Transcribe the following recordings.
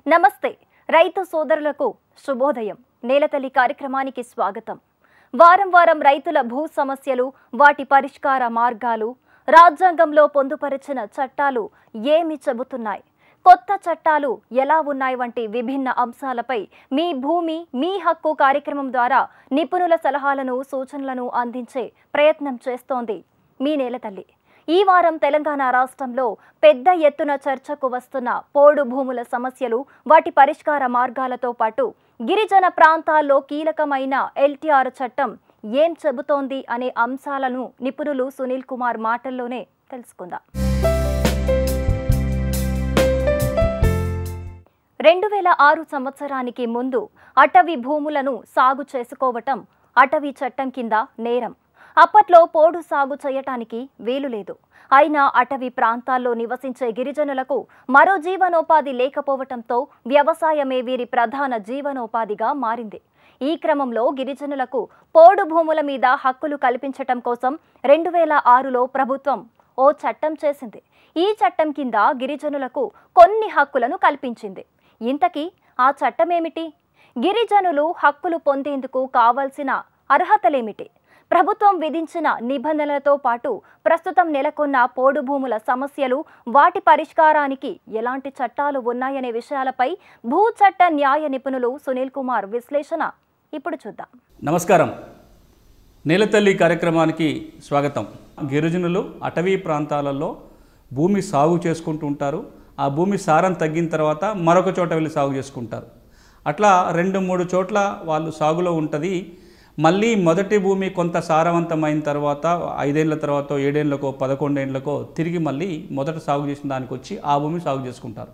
నమస్తే రైతు సోదరులకు శుభోదయం. నేలతల్లి కార్యక్రమానికి స్వాగతం. వారం వారం రైతుల భూ సమస్యలు, వాటి పరిష్కార మార్గాలు, రాజ్యాంగంలో పొందుపరిచిన చట్టాలు ఏమి చెబుతున్నాయి, కొత్త చట్టాలు ఎలా ఉన్నాయి వంటి విభిన్న అంశాలపై మీ భూమి మీ హక్కు కార్యక్రమం ద్వారా నిపుణుల సలహాలను సూచనలను అందించే ప్రయత్నం చేస్తోంది మీ నేలతల్లి. ఈ వారం తెలంగాణ రాష్ట్రంలో పెద్ద ఎత్తున చర్చకు వస్తున్న పోడు భూముల సమస్యలు, వాటి పరిష్కార మార్గాలతో పాటు గిరిజన ప్రాంతాల్లో కీలకమైన ఎల్టీఆర్ చట్టం ఏం చెబుతోంది అనే అంశాలను నిపుణులు సునీల్ కుమార్ మాటల్లోనే తెలుసుకుందాం. 2006 సంవత్సరానికి ముందు అటవీ భూములను సాగు చేసుకోవటం అటవీ చట్టం కింద నేరం. అప్పట్లో పోడు సాగు చేయటానికి వీలు లేదు. అయినా అటవీ ప్రాంతాల్లో నివసించే గిరిజనులకు మరో జీవనోపాధి లేకపోవటంతో వ్యవసాయమే వీరి ప్రధాన జీవనోపాధిగా మారింది. ఈ క్రమంలో గిరిజనులకు పోడు భూముల మీద హక్కులు కల్పించటం కోసం 2006లో ప్రభుత్వం ఓ చట్టం చేసింది. ఈ చట్టం కింద గిరిజనులకు కొన్ని హక్కులను కల్పించింది. ఇంతకీ ఆ చట్టమేమిటి? గిరిజనులు హక్కులు పొందేందుకు కావాల్సిన అర్హతలేమిటి? ప్రభుత్వం విధించిన నిబంధనలతో పాటు ప్రస్తుతం నెలకొన్న పోడు భూముల సమస్యలు, వాటి పరిష్కారానికి ఎలాంటి చట్టాలు ఉన్నాయనే విషయాలపై భూ చట్ట న్యాయ నిపుణులు సునీల్ కుమార్ విశ్లేషణ ఇప్పుడు చూద్దాం. నమస్కారం. నేలతల్లి కార్యక్రమానికి స్వాగతం. గిరిజనులు అటవీ ప్రాంతాలలో భూమి సాగు చేసుకుంటూ ఉంటారు. ఆ భూమి సారం తగ్గిన తర్వాత మరొక చోట వెళ్ళి సాగు చేసుకుంటారు. అట్లా 2-3 చోట్ల వాళ్ళు సాగులో ఉంటుంది. మళ్ళీ మొదటి భూమి కొంత సారవంతమైన తర్వాత 5 ఏళ్ల తర్వాత 7 ఏళ్లకో 11 ఏళ్లకో తిరిగి మళ్ళీ మొదట సాగు చేసిన దానికి వచ్చి ఆ భూమి సాగు చేసుకుంటారు.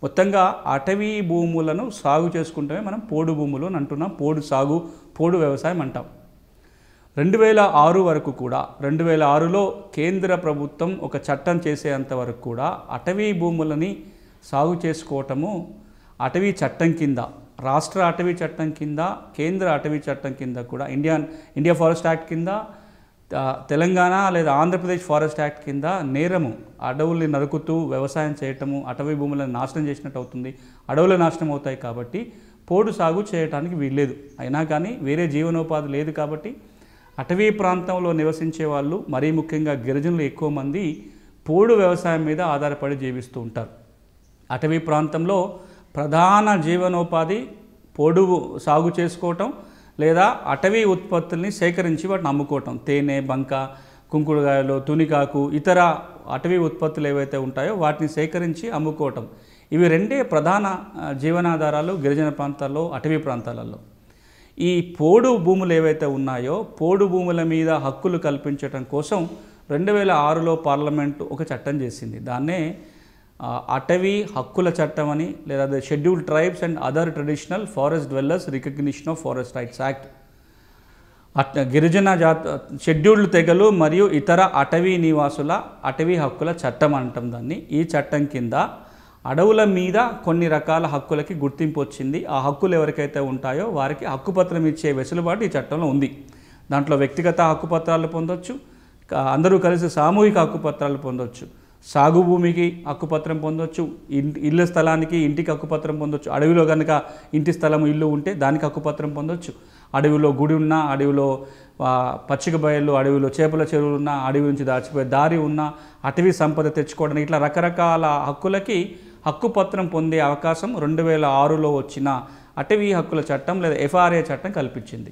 మొత్తంగా అటవీ భూములను సాగు చేసుకుంటే మనం పోడు భూములు అని అంటున్నాం. పోడు సాగు, పోడు వ్యవసాయం అంటాం. 2006 వరకు కూడా 2006లో కేంద్ర ప్రభుత్వం ఒక చట్టం చేసేంత వరకు కూడా అటవీ భూములని సాగు చేసుకోవటము అటవీ చట్టం కింద, రాష్ట్ర అటవీ చట్టం కింద, కేంద్ర అటవీ చట్టం కింద కూడా ఇండియా ఫారెస్ట్ యాక్ట్ కింద, తెలంగాణ లేదా ఆంధ్రప్రదేశ్ ఫారెస్ట్ యాక్ట్ కింద నేరము. అడవుల్ని నరుకుతూ వ్యవసాయం చేయటము అటవీ భూములను నాశనం చేసినట్టు అవుతుంది. అడవులు నాశనం అవుతాయి కాబట్టి పోడు సాగు చేయడానికి వీల్లేదు. అయినా కానీ వేరే జీవనోపాధి లేదు కాబట్టి అటవీ ప్రాంతంలో నివసించే వాళ్ళు, మరీ ముఖ్యంగా గిరిజనులు ఎక్కువ మంది పోడు వ్యవసాయం మీద ఆధారపడి జీవిస్తూ ఉంటారు. అటవీ ప్రాంతంలో ప్రధాన జీవనోపాధి పోడు సాగు చేసుకోవటం లేదా అటవీ ఉత్పత్తుల్ని సేకరించి వాటిని అమ్ముకోవటం. తేనె, బంక, కుంకుడుగాయలు, తునికాకు, ఇతర అటవీ ఉత్పత్తులు ఏవైతే ఉంటాయో వాటిని సేకరించి అమ్ముకోవటం. ఇవి రెండే ప్రధాన జీవనాధారాలు గిరిజన ప్రాంతాల్లో, అటవీ ప్రాంతాలలో. ఈ పోడు భూములు ఏవైతే ఉన్నాయో పోడు భూముల మీద హక్కులు కల్పించటం కోసం 2006లో పార్లమెంటు ఒక చట్టం చేసింది. దాన్నే అటవీ హక్కుల చట్టం అని, లేదా the scheduled tribes and other traditional forest dwellers recognition of forest rights act. గిరిజన షెడ్యూల్డ్ తెగలు మరియు ఇతర అటవీ నివాసుల అటవీ హక్కుల చట్టం అంటాం దాన్ని. ఈ చట్టం కింద అడవుల మీద కొన్ని రకాల హక్కులకి గుర్తింపు వచ్చింది. ఆ హక్కులు ఎవరికైతే ఉంటాయో వారికి హక్కుపత్రం ఇచ్చే వెసులుబాటు ఈ చట్టంలో ఉంది. దాంట్లో వ్యక్తిగత హక్కుపత్రాలు పొందొచ్చు, అందరూ కలిసి సామూహిక హక్కుపత్రాలు పొందొచ్చు, సాగు భూమికి హక్కుపత్రం పొందొచ్చు, ఇళ్ళ స్థలానికి ఇంటికి హక్కుపత్రం పొందొచ్చు. అడవిలో కనుక ఇంటి స్థలం ఇల్లు ఉంటే దానికి హక్కుపత్రం పొందొచ్చు. అడవిలో గుడి ఉన్నా, అడవిలో పచ్చిక బయళ్ళు, అడవిలో చేపల చెరువులు ఉన్నా, అడవి నుంచి దాచిపోయే దారి ఉన్నా, అటవీ సంపద తెచ్చుకోవడానికి, ఇట్లా రకరకాల హక్కులకి హక్కుపత్రం పొందే అవకాశం 2006లో వచ్చిన అటవీ హక్కుల చట్టం లేదా FRA చట్టం కల్పించింది.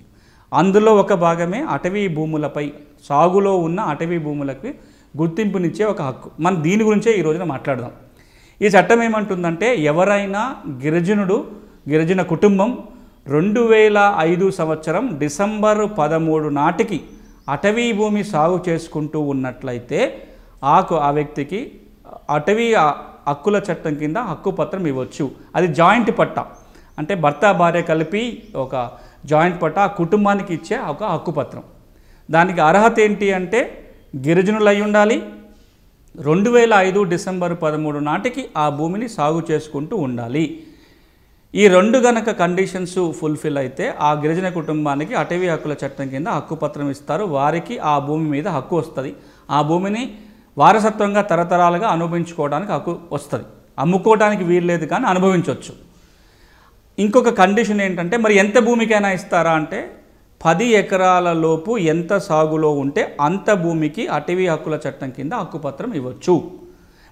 అందులో ఒక భాగమే అటవీ భూములపై, సాగులో ఉన్న అటవీ భూములకి గుర్తింపునిచ్చే ఒక హక్కు. మనం దీని గురించే ఈ రోజున మాట్లాడదాం. ఈ చట్టం ఏమంటుందంటే, ఎవరైనా గిరిజన కుటుంబం 2005 సంవత్సరం డిసెంబర్ 13 నాటికి అటవీ భూమి సాగు చేసుకుంటూ ఉన్నట్లయితే ఆ వ్యక్తికి అటవీ హక్కుల చట్టం కింద హక్కుపత్రం ఇవ్వచ్చు. అది జాయింట్ పట్టా, అంటే భర్త భార్య కలిపి ఒక జాయింట్ పట్టా ఆ కుటుంబానికి ఇచ్చే ఒక హక్కుపత్రం. దానికి అర్హత ఏంటి అంటే గిరిజనులు అయి ఉండాలి, 2005 డిసెంబర్ 13 నాటికి ఆ భూమిని సాగు చేసుకుంటూ ఉండాలి. ఈ 2 గనక కండిషన్స్ ఫుల్ఫిల్ అయితే ఆ గిరిజన కుటుంబానికి అటవీ హక్కుల చట్టం కింద హక్కుపత్రం ఇస్తారు. వారికి ఆ భూమి మీద హక్కు వస్తుంది. ఆ భూమిని వారసత్వంగా తరతరాలుగా అనుభవించుకోవడానికి హక్కు వస్తుంది. అమ్ముకోవడానికి వీల్లేదు కానీ అనుభవించవచ్చు. ఇంకొక కండిషన్ ఏంటంటే మరి ఎంత భూమికైనా ఇస్తారా అంటే 10 ఎకరాల లోపు ఎంత సాగులో ఉంటే అంత భూమికి అటవీ హక్కుల చట్టం కింద హక్కుపత్రం ఇవ్వచ్చు.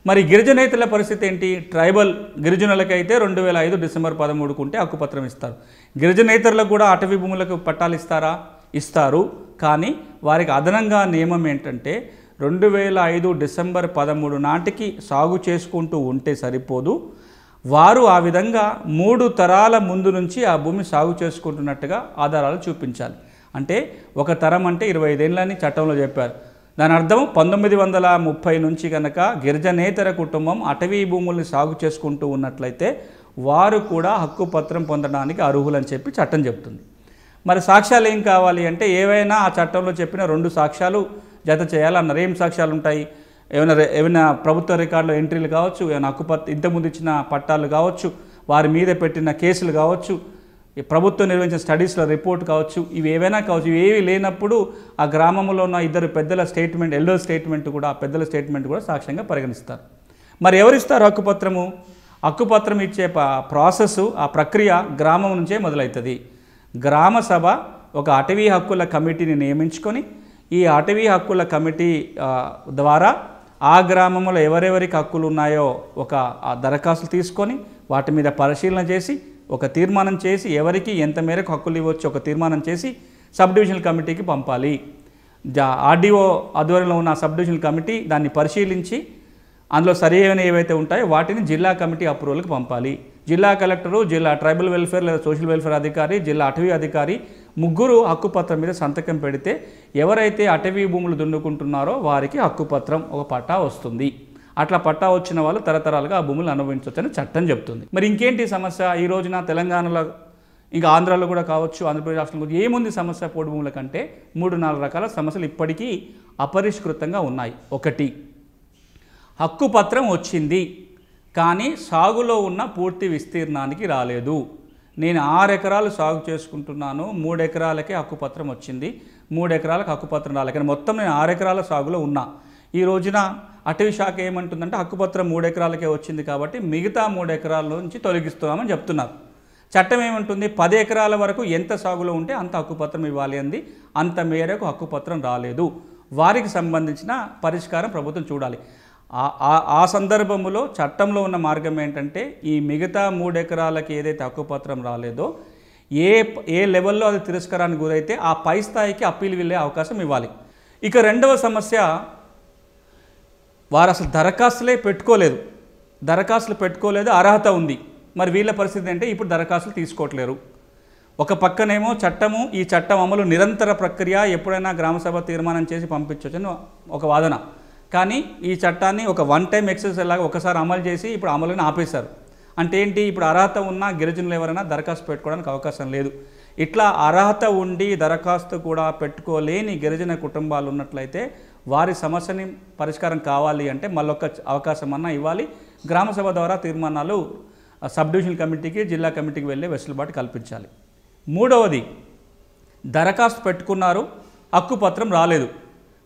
మరి గిరిజనేతల పరిస్థితి ఏంటి? ట్రైబల్ గిరిజనులకైతే 2005 డిసెంబర్ 13కు ఉంటే హక్కుపత్రం ఇస్తారు. గిరిజనేతరులకు కూడా అటవీ భూములకు పట్టాలు ఇస్తారా? ఇస్తారు. కానీ వారికి అదనంగా నియమం ఏంటంటే 2005 డిసెంబర్ 13 నాటికి సాగు చేసుకుంటూ ఉంటే సరిపోదు, వారు ఆ విధంగా 3 తరాల ముందు నుంచి ఆ భూమి సాగు చేసుకుంటున్నట్టుగా ఆధారాలు చూపించాలి. అంటే ఒక తరం అంటే 25 ఏళ్ళని చట్టంలో చెప్పారు. దాని అర్థం 1930 నుంచి కనుక గిరిజనేతర కుటుంబం అటవీ భూముల్ని సాగు చేసుకుంటూ ఉన్నట్లయితే వారు కూడా హక్కుపత్రం పొందడానికి అర్హులని చెప్పి చట్టం చెప్తుంది. మరి సాక్ష్యాలు ఏం కావాలి అంటే ఏవైనా ఆ చట్టంలో చెప్పిన 2 సాక్ష్యాలు జత చేయాలన్నారు. ఏం సాక్ష్యాలు ఉంటాయి? ఏమైనా ప్రభుత్వ రికార్డులో ఎంట్రీలు కావచ్చు, ఏమైనా ఇంతకుముందు ఇచ్చిన పట్టాలు కావచ్చు, వారి మీద పెట్టిన కేసులు కావచ్చు, ప్రభుత్వం నిర్వహించిన స్టడీస్లో రిపోర్ట్ కావచ్చు, ఇవి ఏవైనా కావచ్చు. ఇవేవి లేనప్పుడు ఆ గ్రామంలో ఉన్న 2 పెద్దల స్టేట్మెంట్, ఎల్డర్ స్టేట్మెంట్ కూడా, ఆ పెద్దల స్టేట్మెంట్ కూడా సాక్ష్యంగా పరిగణిస్తారు. మరి ఎవరిస్తారు హక్కుపత్రము? హక్కుపత్రం ఇచ్చే ప్రాసెస్, ఆ ప్రక్రియ గ్రామం నుంచే మొదలవుతుంది. గ్రామ సభ ఒక అటవీ హక్కుల కమిటీని నియమించుకొని ఈ అటవీ హక్కుల కమిటీ ద్వారా ఆ గ్రామంలో ఎవరెవరికి హక్కులు ఉన్నాయో ఒక దరఖాస్తులు తీసుకొని వాటి మీద పరిశీలన చేసి ఒక తీర్మానం చేసి ఎవరికి ఎంత మేరకు హక్కులు ఇవ్వచ్చు ఒక తీర్మానం చేసి సబ్ డివిజనల్ కమిటీకి పంపాలి. ఆర్డీఓ ఆధ్వర్యంలో ఉన్న సబ్ డివిజనల్ కమిటీ దాన్ని పరిశీలించి అందులో సరైన ఏవైతే ఉంటాయో వాటిని జిల్లా కమిటీ అప్రూవల్కి పంపాలి. జిల్లా కలెక్టరు, జిల్లా ట్రైబల్ వెల్ఫేర్ లేదా సోషల్ వెల్ఫేర్ అధికారి, జిల్లా అటవీ అధికారి ముగ్గురు హక్కుపత్రం మీద సంతకం పెడితే ఎవరైతే అటవీ భూములు దున్నుకుంటున్నారో వారికి హక్కుపత్రం ఒక పట్టా వస్తుంది. అట్లా పట్టా వచ్చిన వాళ్ళు తరతరాలుగా ఆ భూములు అనుభవించవచ్చని చట్టం చెప్తుంది. మరి ఇంకేంటి సమస్య? ఈ రోజున తెలంగాణలో ఇంకా ఆంధ్రాలో కూడా కావచ్చు, ఆంధ్రప్రదేశ్ రాష్ట్రంలో కూడా ఏముంది సమస్య? పోడు భూముల కంటే 3-4 రకాల సమస్యలు ఇప్పటికీ అపరిష్కృతంగా ఉన్నాయి. 1, హక్కుపత్రం వచ్చింది కానీ సాగులో ఉన్న పూర్తి విస్తీర్ణానికి రాలేదు. నేను 6 ఎకరాలు సాగు చేసుకుంటున్నాను, 3 ఎకరాలకే హక్కుపత్రం వచ్చింది, 3 ఎకరాలకు హక్కుపత్రం రాలేదు, కానీ మొత్తం నేను 6 ఎకరాల సాగులో ఉన్నా. ఈ రోజున అటవీ శాఖ ఏమంటుందంటే హక్కుపత్రం 3 ఎకరాలకే వచ్చింది కాబట్టి మిగతా 3 ఎకరాల నుంచి తొలగిస్తున్నామని చెప్తున్నారు. చట్టం ఏమంటుంది? 10 ఎకరాల వరకు ఎంత సాగులో ఉంటే అంత హక్కుపత్రం ఇవ్వాలి అంది. అంత మేరకు హక్కుపత్రం రాలేదు. వారికి సంబంధించిన పరిష్కారం ప్రభుత్వం చూడాలి. ఆ సందర్భంలో చట్టంలో ఉన్న మార్గం ఏంటంటే ఈ మిగతా 3 ఎకరాలకి ఏదైతే హక్కుపత్రం రాలేదో ఏ లెవెల్లో అది తిరస్కారానికి గురైతే ఆ పై స్థాయికి అప్పీల్ వెళ్ళే అవకాశం ఇవ్వాలి. ఇక రెండవ సమస్య, వారు అసలు దరఖాస్తులు పెట్టుకోలేదు, అర్హత ఉంది. మరి వీళ్ళ పరిస్థితి అంటే ఇప్పుడు దరఖాస్తులు తీసుకోవట్లేరు. ఒక పక్కనేమో చట్టము, ఈ చట్టం అమలు నిరంతర ప్రక్రియ, ఎప్పుడైనా గ్రామసభ తీర్మానం చేసి పంపించవచ్చని ఒక వాదన. కానీ ఈ చట్టాన్ని ఒక వన్ టైం ఎక్సర్సైజ్ లాగా ఒకసారి అమలు చేసి ఇప్పుడు అమలుని ఆపేశారు. అంటే ఏంటి? ఇప్పుడు అర్హత ఉన్న గిరిజనులు ఎవరైనా దరఖాస్తు పెట్టుకోవడానికి అవకాశం లేదు. ఇట్లా అర్హత ఉండి దరఖాస్తు కూడా పెట్టుకోలేని గిరిజన కుటుంబాలు ఉన్నట్లయితే వారి సమస్యని పరిష్కారం కావాలి అంటే మళ్ళొక్క అవకాశం అన్నా ఇవ్వాలి. గ్రామసభ ద్వారా తీర్మానాలు సబ్ డివిజనల్ కమిటీకి, జిల్లా కమిటీకి వెళ్ళే వెసులుబాటు కల్పించాలి. 3వది, దరఖాస్తు పెట్టుకున్నారు, హక్కుపత్రం రాలేదు,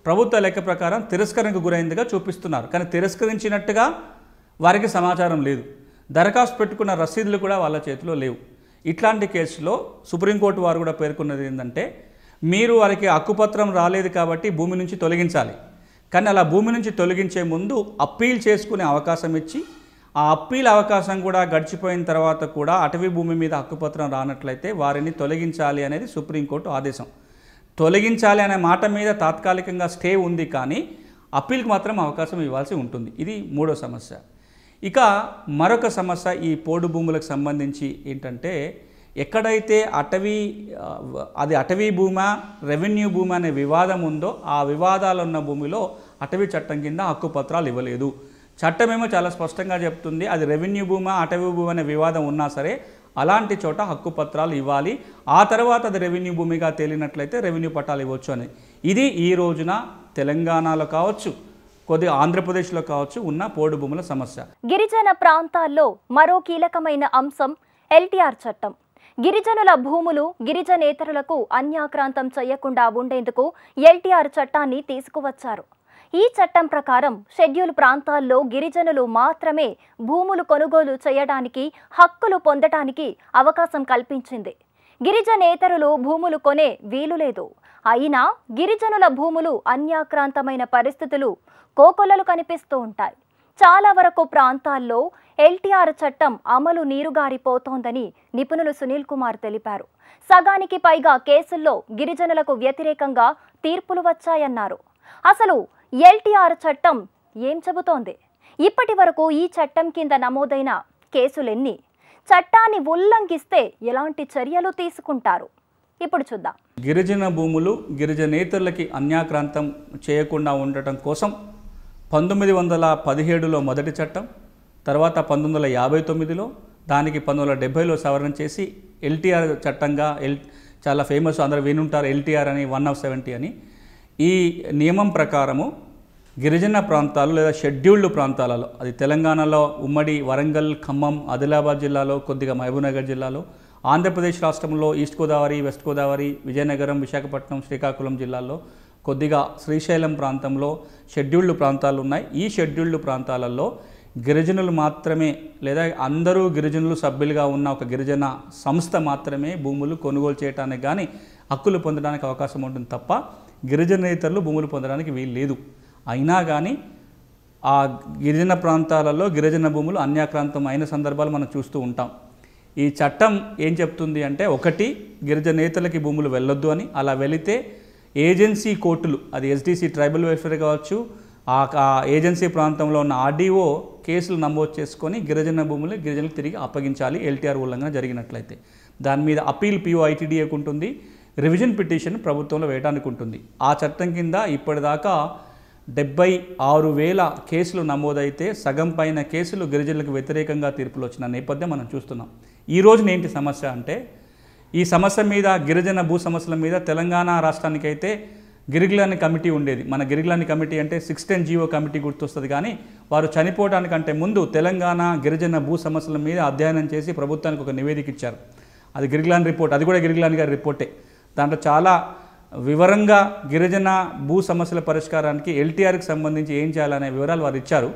ప్రభుత్వ లెక్క ప్రకారం తిరస్కరణకు గురైందిగా చూపిస్తున్నారు, కానీ తిరస్కరించినట్టుగా వారికి సమాచారం లేదు. దరఖాస్తు పెట్టుకున్న రసీదులు కూడా వాళ్ళ చేతిలో లేవు. ఇట్లాంటి కేసులో సుప్రీంకోర్టు వారు కూడా పేర్కొన్నది ఏంటంటే మీరు వారికి హక్కుపత్రం రాలేదు కాబట్టి భూమి నుంచి తొలగించాలి, కానీ అలా భూమి నుంచి తొలగించే ముందు అప్పీల్ చేసుకునే అవకాశం ఇచ్చి ఆ అప్పీల్ అవకాశం కూడా గడిచిపోయిన తర్వాత కూడా అటవీ భూమి మీద హక్కుపత్రం రానట్లయితే వారిని తొలగించాలి అనేది సుప్రీంకోర్టు ఆదేశం. తొలగించాలి అనే మాట మీద తాత్కాలికంగా స్టే ఉంది, కానీ అప్పీల్కి మాత్రం అవకాశం ఇవ్వాల్సి ఉంటుంది. ఇది 3వ సమస్య. ఇక మరొక సమస్య ఈ పోడు భూములకు సంబంధించి ఏంటంటే ఎక్కడైతే అటవీ భూమా, రెవెన్యూ భూమి అనే వివాదం ఉందో ఆ వివాదాలు ఉన్న భూమిలో అటవీ చట్టం కింద హక్కుపత్రాలు ఇవ్వలేదు. చట్టమేమో చాలా స్పష్టంగా చెప్తుంది అది రెవెన్యూ భూమా, అటవీ భూమి అనే వివాదం ఉన్నా సరే అలాంటి చోట హక్కుపత్రాలు ఇవ్వాలి, ఆ తర్వాత అది రెవెన్యూ భూమిగా తేలినట్లయితే రెవెన్యూ పట్టాలు ఇవ్వచ్చు అని. ఇది ఈ రోజున తెలంగాణలో కావచ్చు, కొద్దిగా ఆంధ్రప్రదేశ్లో కావచ్చు ఉన్న పోడు భూముల సమస్య. గిరిజన ప్రాంతాల్లో మరో కీలకమైన అంశం ఎల్టీఆర్ చట్టం. గిరిజనుల భూములు గిరిజనేతరులకు అన్యాక్రాంతం చేయకుండా ఉండేందుకు ఎల్టీఆర్ చట్టాన్ని తీసుకువచ్చారు. ఈ చట్టం ప్రకారం షెడ్యూల్ ప్రాంతాల్లో గిరిజనులు మాత్రమే భూములు కొనుగోలు చేయడానికి, హక్కులు పొందటానికి అవకాశం కల్పించింది. గిరిజనేతరులు భూములు కొనే వీలు లేదు. అయినా గిరిజనుల భూములు అన్యాక్రాంతమైన పరిస్థితులు కోకొల్లలు కనిపిస్తూ ఉంటాయి. చాలా వరకు ప్రాంతాల్లో ఎల్టీఆర్ చట్టం అమలు నీరుగారిపోతోందని నిపుణులు సునీల్ కుమార్ తెలిపారు. సగానికి పైగా కేసుల్లో గిరిజనులకు వ్యతిరేకంగా తీర్పులు వచ్చాయన్నారు. అసలు ఎల్టీఆర్ చట్టం ఏం చెబుతోంది? ఇప్పటి వరకు ఈ చట్టం కింద నమోదైన కేసులెన్ని? చట్టాన్ని ఉల్లంఘిస్తే ఎలాంటి చర్యలు తీసుకుంటారు? ఇప్పుడు చూద్దాం. గిరిజన భూములు గిరిజనేతరులకి అన్యాక్రాంతం చేయకుండా ఉండటం కోసం 1917లో మొదటి చట్టం, తర్వాత 1959లో, దానికి 1970లో సవరణ చేసి ఎల్టీఆర్ చట్టంగా చాలా ఫేమస్, అందరూ వినుంటారు ఎల్టీఆర్ అని, 1/70 అని. ఈ నియమం ప్రకారము గిరిజన ప్రాంతాలు లేదా షెడ్యూల్డ్ ప్రాంతాలలో, అది తెలంగాణలో ఉమ్మడి వరంగల్, ఖమ్మం, ఆదిలాబాద్ జిల్లాలో, కొద్దిగా మహబూబ్నగర్ జిల్లాలో, ఆంధ్రప్రదేశ్ రాష్ట్రంలో ఈస్ట్ గోదావరి, వెస్ట్ గోదావరి, విజయనగరం, విశాఖపట్నం, శ్రీకాకుళం జిల్లాల్లో, కొద్దిగా శ్రీశైలం ప్రాంతంలో షెడ్యూల్డ్ ప్రాంతాలు ఉన్నాయి. ఈ షెడ్యూల్డ్ ప్రాంతాలలో గిరిజనులు మాత్రమే లేదా అందరూ గిరిజనులు సభ్యులుగా ఉన్న ఒక గిరిజన సంస్థ మాత్రమే భూములు కొనుగోలు చేయడానికి కానీ హక్కులు పొందడానికి అవకాశం ఉంటుంది తప్ప గిరిజనేతరులు భూములు పొందడానికి వీలు లేదు. అయినా కానీ ఆ గిరిజన ప్రాంతాలలో గిరిజన భూములు అన్యాక్రాంతం అయిన సందర్భాలు మనం చూస్తూ ఉంటాం. ఈ చట్టం ఏం చెప్తుంది అంటే, ఒకటి, గిరిజనేతలకి భూములు వెళ్ళొద్దు అని. అలా వెళితే ఏజెన్సీ కోర్టులు, అది ఎస్డిసి ట్రైబల్ వెల్ఫేర్ కావచ్చు, ఆ ఏజెన్సీ ప్రాంతంలో ఉన్న ఆర్డీఓ కేసులు నమోదు చేసుకొని గిరిజన భూములు గిరిజనులకు తిరిగి అప్పగించాలి ఎల్టీఆర్ ఉల్లంఘన జరిగినట్లయితే. దాని మీద అప్పీల్ పిఓఐటీడీఏకి ఉంటుంది, రివిజన్ పిటిషన్ ప్రభుత్వంలో వేయడానికి ఉంటుంది. ఆ చట్టం కింద ఇప్పటిదాకా 76,000 కేసులు నమోదైతే సగం పైన కేసులు గిరిజనులకు వ్యతిరేకంగా తీర్పులు వచ్చిన నేపథ్యం మనం చూస్తున్నాం. ఈ రోజున ఏంటి సమస్య అంటే, ఈ సమస్య మీద, గిరిజన భూ సమస్యల మీద తెలంగాణ రాష్ట్రానికైతే గిరిగిలాని కమిటీ ఉండేది. మన గిరిగిలాని కమిటీ అంటే 610 జీవో కమిటీ గుర్తొస్తుంది. కానీ వారు చనిపోవడానికంటే ముందు తెలంగాణ గిరిజన భూ సమస్యల మీద అధ్యయనం చేసి ప్రభుత్వానికి ఒక నివేదిక ఇచ్చారు. అది గిరిగిలాని రిపోర్ట్, అది కూడా గిరిగిలాని గారి రిపోర్టే. దాంట్లో చాలా వివరంగా గిరిజన భూ సమస్యల పరిష్కారానికి ఎల్టీఆర్కి సంబంధించి ఏం చేయాలనే వివరాలు వారు ఇచ్చారు.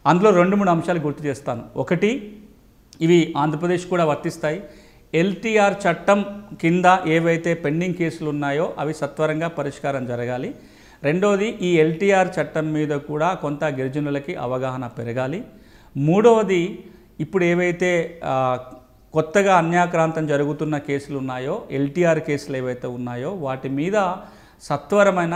అందులో 2-3 అంశాలు గుర్తు చేస్తాను. ఒకటి, ఇవి ఆంధ్రప్రదేశ్ కూడా వర్తిస్తాయి. ఎల్టీఆర్ చట్టం కింద ఏవైతే పెండింగ్ కేసులు ఉన్నాయో అవి సత్వరంగా పరిష్కారం జరగాలి. రెండవది, ఈ ఎల్టీఆర్ చట్టం మీద కూడా కొంత గిరిజనులకి అవగాహన పెరగాలి. మూడవది, ఇప్పుడు ఏవైతే కొత్తగా అన్యాక్రాంతం జరుగుతున్న కేసులు ఉన్నాయో, ఎల్టీఆర్ కేసులు ఏవైతే ఉన్నాయో వాటి మీద సత్వరమైన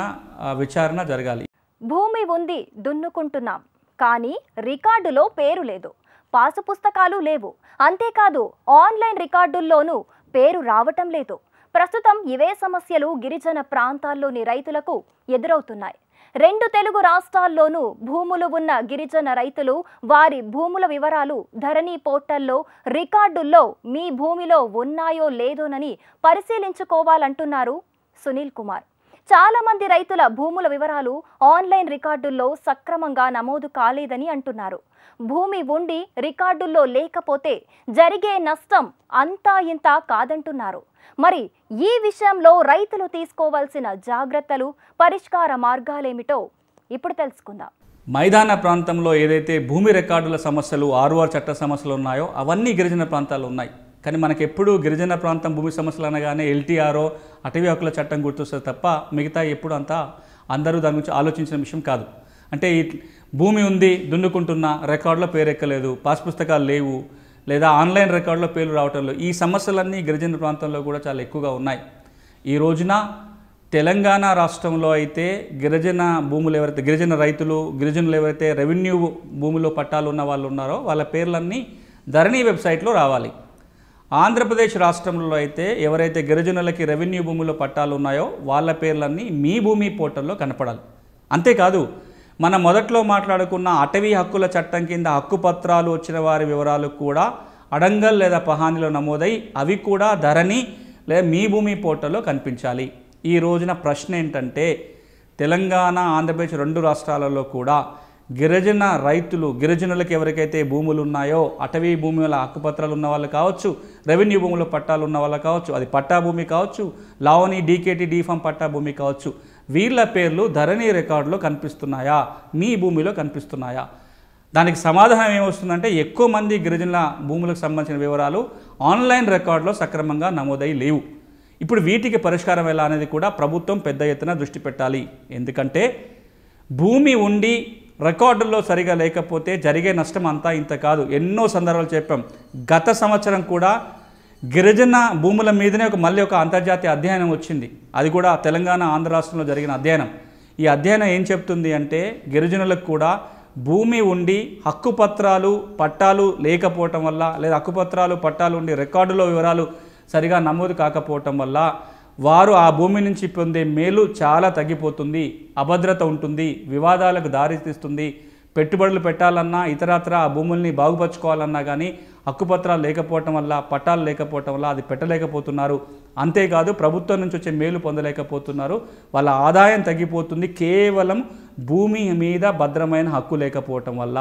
విచారణ జరగాలి. భూమి ఉంది, దున్నుకుంటున్నాం, కానీ రికార్డులో పేరు లేదు, పాసు పుస్తకాలు లేవు, అంతేకాదు ఆన్లైన్ రికార్డుల్లోనూ పేరు రావటం లేదు. ప్రస్తుతం ఇవే సమస్యలు గిరిజన ప్రాంతాల్లోని రైతులకు ఎదురవుతున్నాయి. 2 తెలుగు రాష్ట్రాల్లోనూ భూములు ఉన్న గిరిజన రైతులు వారి భూముల వివరాలు ధరణి పోర్టల్లో, రికార్డుల్లో మీ భూమిలో ఉన్నాయో లేదోనని పరిశీలించుకోవాలంటున్నారు సునీల్ కుమార్. చాలా మంది రైతుల భూముల వివరాలు ఆన్లైన్ రికార్డుల్లో సక్రమంగా నమోదు కాలేదని అంటున్నారు. భూమి ఉండి రికార్డుల్లో లేకపోతే జరిగే నష్టం అంతా ఇంత కాదంటున్నారు. మరి ఈ విషయంలో రైతులు తీసుకోవాల్సిన జాగ్రత్తలు, పరిష్కార మార్గాలేమిటో ఇప్పుడు తెలుసుకుందాం. మైదాన ప్రాంతంలో ఏదైతే భూమి రికార్డుల సమస్యలు, ఆర్ఓఆర్ చట్ట సమస్యలు ఉన్నాయో అవన్నీ గిరిజన ప్రాంతాల్లో ఉన్నాయి. కానీ మనకెప్పుడు గిరిజన ప్రాంతం భూమి సమస్యలు అనగానే ఎల్టీఆర్ఓ, అటవీ హక్కుల చట్టం గుర్తొస్తుంది తప్ప మిగతా ఎప్పుడు అంతా అందరూ దాని గురించి ఆలోచించిన విషయం కాదు. అంటే ఈ భూమి ఉంది, దున్నుకుంటున్న, రికార్డులో పేరు ఎక్కలేదు, పాస్ పుస్తకాలు లేవు, లేదా ఆన్లైన్ రికార్డులో పేర్లు రావటం లేదు. ఈ సమస్యలన్నీ గిరిజన ప్రాంతంలో కూడా చాలా ఎక్కువగా ఉన్నాయి. ఈ రోజున తెలంగాణ రాష్ట్రంలో అయితే గిరిజన భూములు ఎవరైతే, గిరిజన రైతులు, గిరిజనులు ఎవరైతే రెవెన్యూ భూమిలో పట్టాలు ఉన్న వాళ్ళు ఉన్నారో వాళ్ళ పేర్లన్నీ ధరణి వెబ్సైట్లో రావాలి. ఆంధ్రప్రదేశ్ రాష్ట్రంలో అయితే ఎవరైతే గిరిజనులకి రెవెన్యూ భూమిలో పట్టాలు ఉన్నాయో వాళ్ళ పేర్లన్నీ మీ భూమి పోర్టల్లో కనపడాలి. అంతేకాదు, మనం మొదట్లో మాట్లాడుకున్న అటవీ హక్కుల చట్టం కింద హక్కు పత్రాలు వచ్చిన వారి వివరాలు కూడా అడంగల్ లేదా పహానీలో నమోదై అవి కూడా ధరణి లేదా మీ భూమి పోర్టల్లో కనిపించాలి. ఈ రోజున ప్రశ్న ఏంటంటే, తెలంగాణ, ఆంధ్రప్రదేశ్ 2 రాష్ట్రాలలో కూడా గిరిజన రైతులు, గిరిజనులకు ఎవరికైతే భూములు ఉన్నాయో, అటవీ భూముల హక్కుపత్రాలు ఉన్న వాళ్ళు కావచ్చు, రెవెన్యూ భూముల పట్టాలు ఉన్న వాళ్ళు కావచ్చు, అది పట్టా భూమి కావచ్చు, లావణి డీకేటీ డీఫామ్ పట్టా భూమి కావచ్చు, వీళ్ళ పేర్లు ధరణి రికార్డులో కనిపిస్తున్నాయా, మీ భూమిలో కనిపిస్తున్నాయా? దానికి సమాధానం ఏమొస్తుందంటే ఎక్కువ మంది గిరిజనుల భూములకు సంబంధించిన వివరాలు ఆన్లైన్ రికార్డులో సక్రమంగా నమోదై లేవు. ఇప్పుడు వీటికి పరిష్కారం ఎలా అనేది కూడా ప్రభుత్వం పెద్ద ఎత్తున దృష్టి పెట్టాలి. ఎందుకంటే భూమి ఉండి రికార్డుల్లో సరిగా లేకపోతే జరిగే నష్టం అంతా ఇంత కాదు. ఎన్నో సందర్భాలు చెప్పాం. గత సంవత్సరం కూడా గిరిజన భూముల మీదనే మళ్ళీ ఒక అంతర్జాతీయ అధ్యయనం వచ్చింది. అది కూడా తెలంగాణ, ఆంధ్ర రాష్ట్రంలో జరిగిన అధ్యయనం. ఈ అధ్యయనం ఏం చెప్తుంది అంటే గిరిజనులకు కూడా భూమి ఉండి హక్కుపత్రాలు పట్టాలు లేకపోవటం వల్ల, లేదా హక్కుపత్రాలు పట్టాలు ఉండి రికార్డులో వివరాలు సరిగా నమోదు కాకపోవటం వల్ల వారు ఆ భూమి నుంచి పొందే మేలు చాలా తగ్గిపోతుంది, అభద్రత ఉంటుంది, వివాదాలకు దారితీస్తుంది. పెట్టుబడులు పెట్టాలన్నా ఇతరత్ర ఆ భూముల్ని బాగుపరుచుకోవాలన్నా కానీ హక్కుపత్రాలు లేకపోవటం వల్ల, పట్టాలు లేకపోవటం వల్ల అది పెట్టలేకపోతున్నారు. అంతేకాదు ప్రభుత్వం నుంచి వచ్చే మేలు పొందలేకపోతున్నారు. వాళ్ళ ఆదాయం తగ్గిపోతుంది కేవలం భూమి మీద భద్రమైన హక్కు లేకపోవటం వల్ల.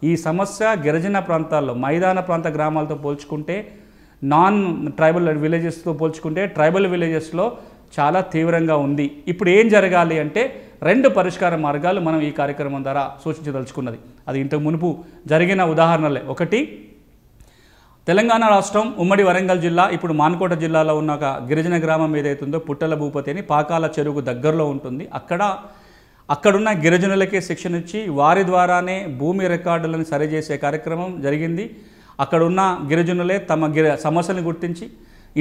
ఈ సమస్య గిరిజన ప్రాంతాల్లో, మైదాన ప్రాంత గ్రామాలతో పోల్చుకుంటే, నాన్ ట్రైబల్ విలేజెస్తో పోల్చుకుంటే ట్రైబల్ విలేజెస్లో చాలా తీవ్రంగా ఉంది. ఇప్పుడు ఏం జరగాలి అంటే 2 పరిష్కార మార్గాలు మనం ఈ కార్యక్రమం ద్వారా సూచించదలుచుకున్నది. అది ఇంతకు మునుపు జరిగిన ఉదాహరణలే. ఒకటి, తెలంగాణ రాష్ట్రం ఉమ్మడి వరంగల్ జిల్లా, ఇప్పుడు మాన్కోట జిల్లాలో ఉన్న ఒక గిరిజన గ్రామం ఏదైతుందో పుట్టల భూపతి అని పాకాల చెరువుకు దగ్గరలో ఉంటుంది. అక్కడున్న గిరిజనులకే శిక్షణ ఇచ్చి వారి ద్వారానే భూమి రికార్డులను సరిచేసే కార్యక్రమం జరిగింది. అక్కడున్న గిరిజనులే తమ సమస్యలను గుర్తించి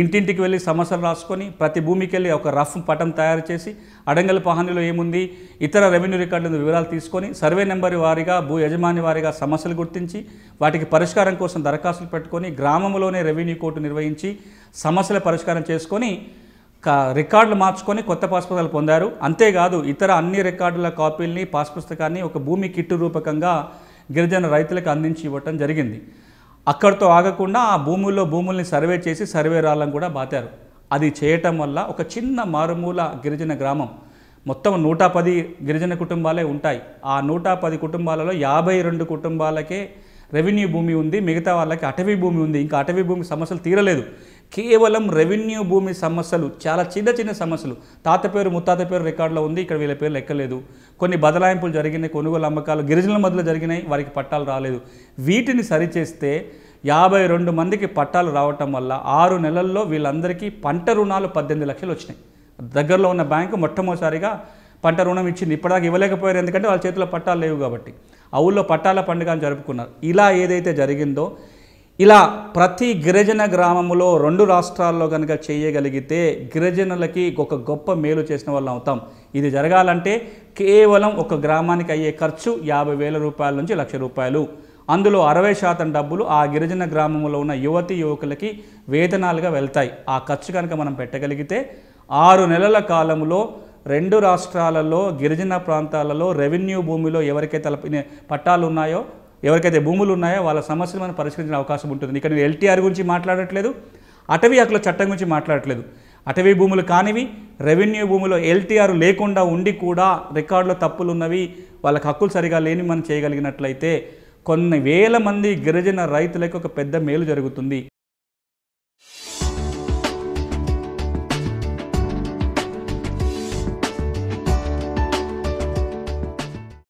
ఇంటింటికి వెళ్ళి సమస్యలు రాసుకొని ప్రతి భూమికి వెళ్ళి ఒక రఫ్ పటం తయారు చేసి అడంగల్ పహానీలో ఏముంది, ఇతర రెవెన్యూ రికార్డుల వివరాలు తీసుకొని సర్వే నెంబర్ వారీగా, భూ యజమాని వారీగా సమస్యలు గుర్తించి వాటికి పరిష్కారం కోసం దరఖాస్తులు పెట్టుకొని గ్రామంలోనే రెవెన్యూ కోర్టు నిర్వహించి సమస్యల పరిష్కారం చేసుకొని రికార్డులు మార్చుకొని కొత్త పాస్ పుస్తకాలు పొందారు. అంతేకాదు ఇతర అన్ని రికార్డుల కాపీల్ని, పాస్ పుస్తకాన్ని ఒక భూమి కిట్టు రూపకంగా గిరిజన రైతులకు అందించి ఇవ్వటం జరిగింది. అక్కడితో ఆగకుండా ఆ భూముల్ని సర్వే చేసి సర్వే రాళ్ళను కూడా బాతారు. అది చేయటం వల్ల ఒక చిన్న మారుమూల గిరిజన గ్రామం, మొత్తం 110 గిరిజన కుటుంబాలే ఉంటాయి. ఆ 110 కుటుంబాలలో 52 కుటుంబాలకే రెవెన్యూ భూమి ఉంది, మిగతా వాళ్ళకి అటవీ భూమి ఉంది. ఇంకా అటవీ భూమి సమస్యలు తీరలేదు. కేవలం రెవెన్యూ భూమి సమస్యలు, చాలా చిన్న చిన్న సమస్యలు. తాత పేరు ముత్తాత పేరు రికార్డులో ఉంది, ఇక్కడ వీళ్ళ పేర్లు ఎక్కలేదు. కొన్ని బదలాయింపులు జరిగినాయి, కొనుగోలు అమ్మకాలు గిరిజనుల మధ్యలో జరిగినాయి, వారికి పట్టాలు రాలేదు. వీటిని సరిచేస్తే 52 మందికి పట్టాలు రావటం వల్ల 6 నెలల్లో వీళ్ళందరికీ పంట రుణాలు 18 లక్షలు వచ్చినాయి. దగ్గరలో ఉన్న బ్యాంకు మొట్టమొదటిసారిగా పంట రుణం ఇచ్చింది. ఇప్పటిదాకా ఇవ్వలేకపోయారు, ఎందుకంటే వాళ్ళ చేతిలో పట్టాలు లేవు కాబట్టి. ఆ ఊళ్ళో పట్టాల పండుగ అని జరుపుకున్నారు. ఇలా ఏదైతే జరిగిందో, ఇలా ప్రతి గిరిజన గ్రామంలో 2 రాష్ట్రాల్లో కనుక చేయగలిగితే గిరిజనులకి ఒక గొప్ప మేలు చేసిన వాళ్ళం అవుతాం. ఇది జరగాలంటే కేవలం ఒక గ్రామానికి అయ్యే ఖర్చు 50,000 రూపాయల నుంచి 1,00,000 రూపాయలు. అందులో 60% డబ్బులు ఆ గిరిజన గ్రామంలో ఉన్న యువకులకి వేతనాలుగా వెళ్తాయి. ఆ ఖర్చు కనుక మనం పెట్టగలిగితే 6 నెలల కాలంలో 2 రాష్ట్రాలలో గిరిజన ప్రాంతాలలో రెవెన్యూ భూమిలో ఎవరికైతే పట్టాలు ఉన్నాయో, ఎవరికైతే భూములు ఉన్నాయో వాళ్ళ సమస్యలు మనం పరిష్కరించిన అవకాశం ఉంటుంది. ఇక్కడ నేను ఎల్టీఆర్ గురించి మాట్లాడట్లేదు, అటవీ హక్కుల చట్టం గురించి మాట్లాడట్లేదు. అటవీ భూములు కానివి, రెవెన్యూ భూములో ఎల్టీఆర్ లేకుండా ఉండి కూడా రికార్డులో తప్పులు ఉన్నవి, వాళ్ళకి హక్కులు సరిగా లేని మనం చేయగలిగినట్లయితే కొన్ని వేల మంది గిరిజన రైతులకు ఒక పెద్ద మేలు జరుగుతుంది.